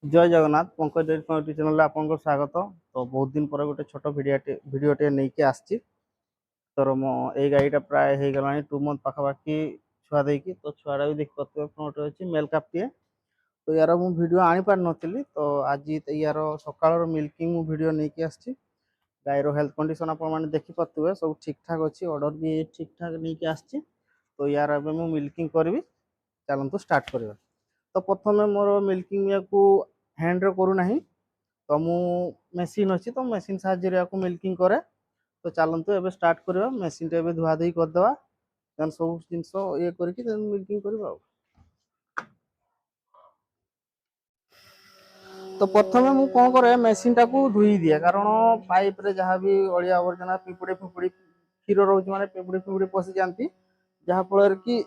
जय Jagannath Pankaj dairy channel आपन स्वागत। तो बहुत दिन पर गोटे छोट भिडटे नहीं आसची। तर मो ए गाईटा प्राय हो गला 2 मंथ पाखापाखि छुआ देकी। तो छुआटा भी देख पाते गोटे अच्छी मेल कापटे। तो यार मु वीडियो आनी पार नथिली। तो आज यार सकाळ मिल्किंग वीडियो नहीं आसची। गाईर हेल्थ कंडीशन आप देखी पारे सब ठीक ठाक अच्छी। ऑर्डर भी ठीक ठाक नहीं आसची। तो यार अब मु मिल्किंग करी। चलतु स्टार्ट करवा। तो प्रथम मोर मिल्किंग को हैंड रे करू नहीं। तो मु मेसीन अच्छी तो मेसीन साहाଯ୍य मिल्किंग करे। तो चलतु एबे स्टार्ट करवा। मेसीन टे धुआ धुई करदे सब जिनस ये करके मिल्किंग करवा। तो प्रथम मु कौन करे मेसीन टा को धुई दिए कारण पाइप रे जहाँ भी अलिया आवर्जना पिपुड़ी फिपुड़ी क्षीर रोज माने पिपुड़ी फिपुड़ी पशि जाती जहाँफल कि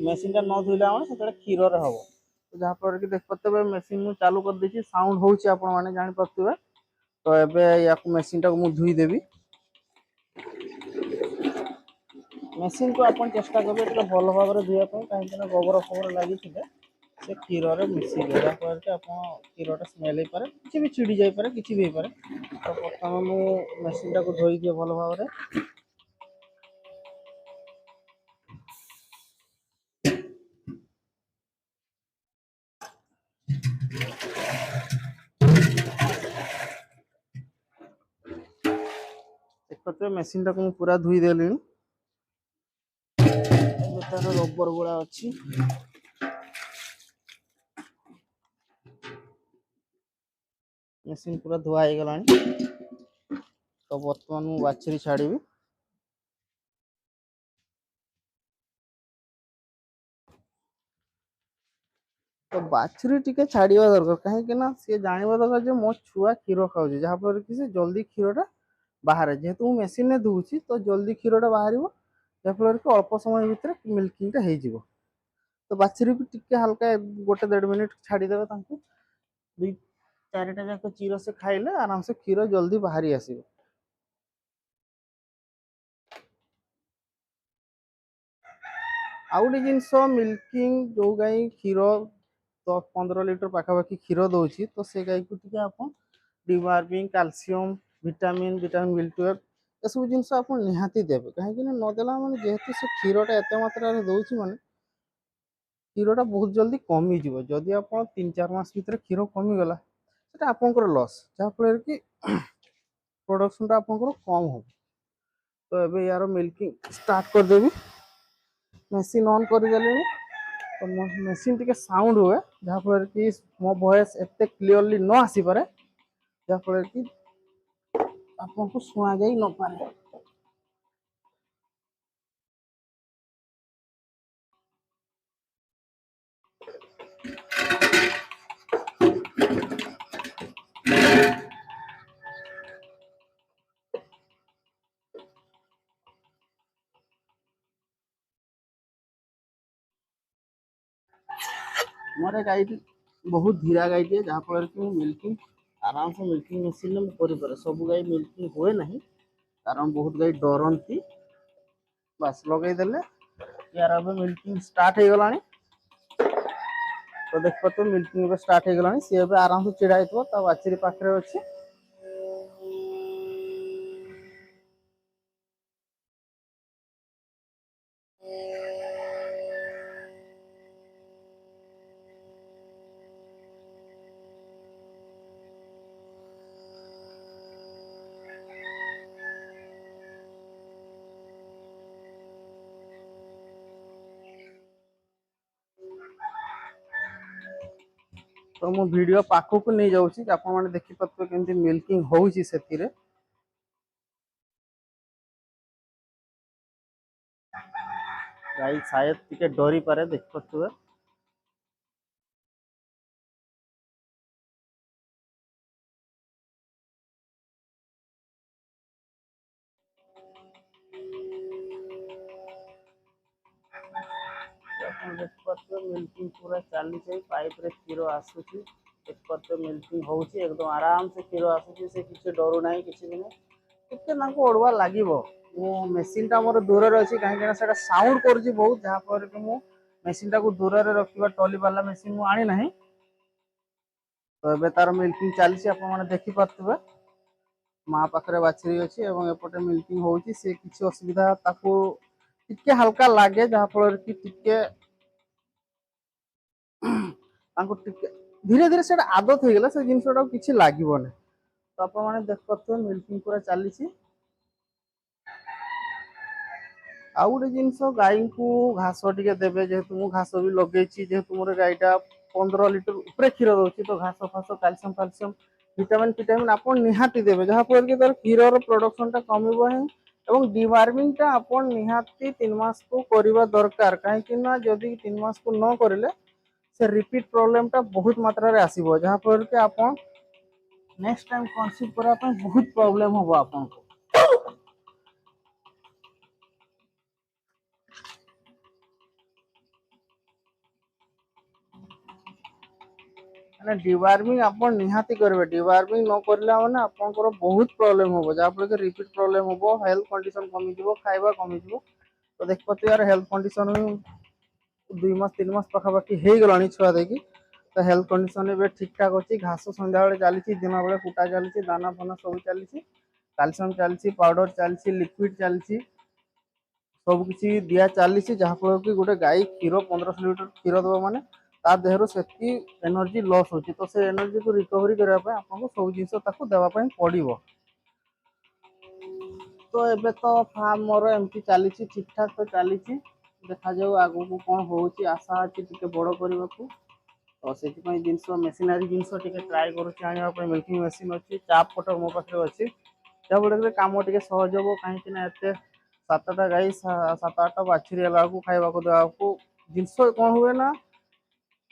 मेसीन टा न धुईला मैंने से क्षीर हम। तो जहाँफल कि देख पारे मेसीन मुझे चालू कर देछि साउंड होउछि आपण माने जानि पाथुवे। तो एबे या मेसीन टा को मु धुई देबी। मेसीन को आपण चेष्टा करिवे टिके भल भाव में धुआ कहीं गोबर खबर लगी से क्षीर मिसी गला पर आप क्षीरटा स्मेल हो पारे किसी भी चिड़ी जापे किसी भी हो पारे। तो प्रथम मु मेसीन टा को धोई दिए भल भाव में। देखते मेसीन टा को पूरा धुई देली। तार रबर गुड़ा अच्छी मेसीन पूरा धुआ हो गला। तो बर्तमान मु बाछरी छाड़ी। तो बाछुरी टिके छाड़वा दरकार कहीं सी जानवा दरकार जो मो छुआ क्षीर खाऊ जहाँफल कि से जल्दी क्षीरटा बाहर जेहेतु मेसीन में दूची तो जल्दी क्षीरटा बाहर जहाँफल कि अल्प समय भितर मिल्किंगटा हो। तो बाछुरी को टिके हल्का 1-1.5 मिनिट छाड़देवे। दुई चारिटा जाक चीर से खाइले आराम से क्षीर जल्दी बाहरी आसो। आउ गोटे जिनस मिल्किंग जो गाई क्षीर 10-15 लीटर पाखापाखि क्षीर दौर तो से गाई को टी आप डिमार्बिंग कैल्शियम विटामिन विटामिन B12 ये सब जिनस आप निहाती देवे कहीं नदेला मैंने जेहेतु से क्षीरटा एत मात्रा दौर मैंने क्षीरटा बहुत जल्दी कमिज जदि आप 3-4 मास भर क्षीर कमिगला से आपंकर लस जहाँफल कि प्रोडक्शन आपंकर कम हो। तो ये यार मिल्किंग स्टार्ट करदेवी। मेसीन ऑन करदेली। तो मेसीन टिके साउंड हुए जहाँफल कि मो वॉइस एत क्लीयरली न आसी पारे जहाँफल कि आपको शुणा जाई न पारे। मोर गाई बहुत धीरा गाई जहाँफल कि मिल्किंग आराम से मिल्किंग मेसीन में कर सब गाई मिल्किंग हुए ना कारण बहुत गाई डरती। बस लगेदेले यार अब मिल्किंग स्टार्ट हो गला। तो देख पाते मिल्किंग स्टार्ट हो गला सी आराम से चिड़ा हो बाछुरी पाखे अच्छी। तो मु वीडियो पाखक नहीं जाऊँगी आप देखी पारे केमती मिल्किंग होउची सेतिरे। गाई शायद टिके डरी पारे देख पारे। देख पारे मिल्किंग पूरा चली पाइप रे क्षीर आसूसी देख पारे मिल्किंग होउची एकदम आराम से क्षीर आसूसी से किसी डरू ना किसी भी नहीं टे अड़ुआ लगे। मो मेसीन टा मोर दूर अच्छी कहीं साउंड कर बहुत जहाँफल कि मु मेसीन टा को दूर रखा टली वाला मेसीन आनी ना। तो एबे तार मिल्किंग चलछि आपण माने देखि पारथबे माँ पाखरे बाछरी अछि एवं एपटे मिल्किंग होउछि से किछि असुविधा ताको टिके हल्का लागे जहा फल कि टिके तांको टिके धीरे धीरे से आदत हो गला से जिनसटा किछि लागिबोने तो आपण माने देख पारथबे मिल्किंग पूरा चलीछि आउ गोटे जिनस गाई को घास टिके देबे जेहेतु मु घास भी लगेछि जेहेतु मोर गाईटा 15 लिटर ऊपर क्षीर दउछि तो घास फास कैल्शियम फैल्शियम विटामिन विटामिन आपण निहाती देबे जहा पर कि तार क्षीर प्रोडक्शन टा कमिबो है एवं डिवार्मिंग टा आपण निहाती 3 मास को करबा दरकार काहे कि ना जदी 3 मास को न करले से रिपीट प्रॉब्लम टा बहुत मात्रा रे आसीबो जहा पर कि आपण नेक्स्ट टाइम कंसीव करा पे बहुत प्रॉब्लम होबो आपण को माने डिवार्मिंग आपण निहाती करबे डिवार्मिंग न करला माने आपनकर बहुत प्रॉब्लम होबो जा पर के रिपीट प्रॉब्लम होबो हेल्थ कंडीशन कमी जिवो खाइबा कमी जिवो तो देख पते यार हेल्थ कंडीशन 2 मास 3 मास पाखा बाकी हे गलानी छुआ देखी तो हेल्थ कंडीशन ए ठीक ठाक अछि घास संध्या बेले चलीछि दिन बेले कुटा चलीछि दाना फाना सब चलीछि कैल्शियम चलीछि पाउडर चलीछि लिक्विड चलीछि सब किछि दिया चलीछि जहा फल कि गोटे गाई क्षीर 1500 लिटर क्षीर दबो माने ता देहरो सेति एनर्जी लॉस होछि तो से एनर्जी को रिकवरी करबा पय आपन को सब जिंस ताको देबा पय पड़िबो तो एबे तो फार्म मोर एमती चलीछि ठीक ठाक तो चलीछि देखा जाऊ आगु को कोन होउछि आशा अछि टिके बड़ करबा को तो सेति पय जिंस मशीनरी जिंस टिके ट्राई करूछि आनिबा पय मिल्किंग मशीन अछि चाप कटर मो पाखरे अछि त्या बडे काम टिके सहज हो काहे कि ना एते 7टा गाई 7-8 बाछरी लागू खाइबा को देबा को जिंस कोन हुए ना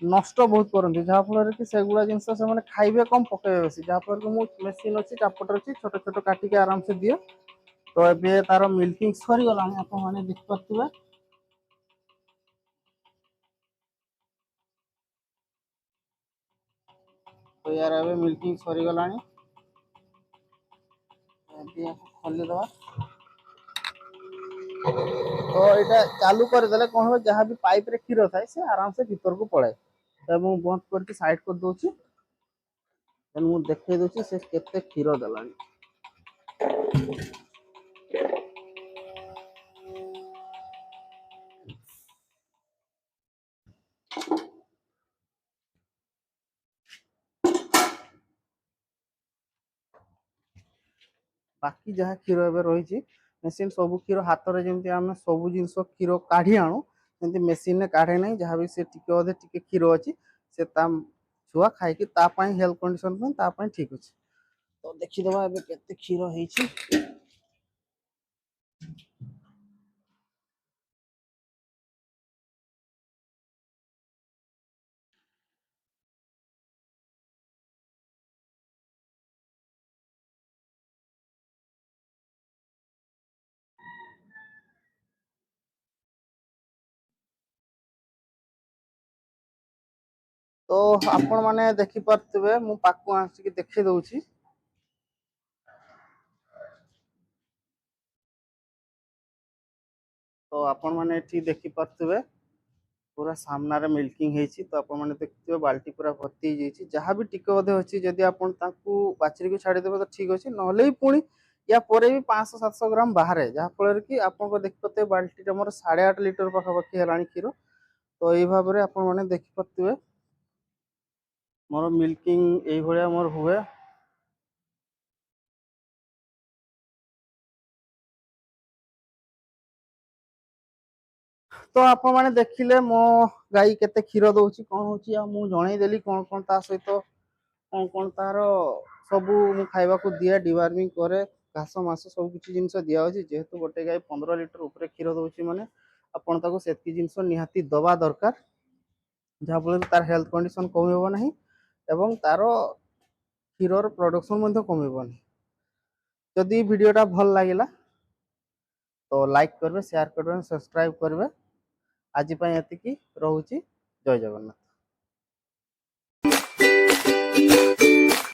नष्ट बहुत करते जहाँ फल कि सेगुड़ा जिनस से खाइबे कम पकेबे बेसी जहाँ फल कि मु मेसीन अच्छी चापटर अच्छी छोट छोट काटिके आराम से दिए तो ए तार मिल्किंग सरीगला आप देखिपे तो यार ए मिल्किंग सरीगला खोलीदे तो यहाँ चालू करदे कौन हो जहाँ भी पाइप रे क्षीर थाए से आराम से भीतर को पड़े तो मुझे बंद करके साइड कर दूसरी मुझे देखे दूसरी से केते क्षीर देलानी बाकी जहाँ क्षीर एवं रही मेसीन सब क्षीर हाथ में जमी आम सब जिन क्षीर काढ़ी आणु जमी मेसीन ने काढ़े ना जहाँ भी से टिके अधे टिके क्षीर अच्छी से छुआ खाई हेल्थ कंडीशन ठीक अच्छे तो देखीदे ए केते क्षीर होती तो आपण मैंने देखिपे मु पाक आसिक देखी दौची तो आपण मैंने देखिपे पूरा सामने मिल्किंग होती तो आप देखते बाल्टी पूरा भर्ती हो जहाँ भी टिके अधे अच्छी जदि आप बाछरी को छाड़देवे तो ठीक अच्छे ना पुणी या पर भी 500-700 ग्राम बाहर जहाँ फल कि आप देखते बाल्टी मोर 8.5 लिटर पाखापाखि है क्षीर तो ये भाव में आप देखिपे मोर मिल्किंग ये मोर हुए तो आप मैंने देखिले मो गाई केते क्षीर दउची कौन होची आ मु जणैदेली कौन कौन ता सहित कौन कौन तार सब मु खाइबा को दिए डिवार्मिंग करे घास मास सब किछि जिंस दिया होची जेहेतु गोटे गाई 15 लिटर ऊपर क्षीर दउची माने आपण ताको सेतकी जिंस निहाती दबा दरकार जहाँ फल तार हेल्थ कंडीशन कम हो नहीं एवं तार क्षीर प्रोडक्शन मध्य कम हो नहीं जदि वीडियोटा भल लगिला तो लाइक करेंगे शेयर करेंगे सब्सक्राइब करेंगे आज एति रोचे जय जगन्नाथ।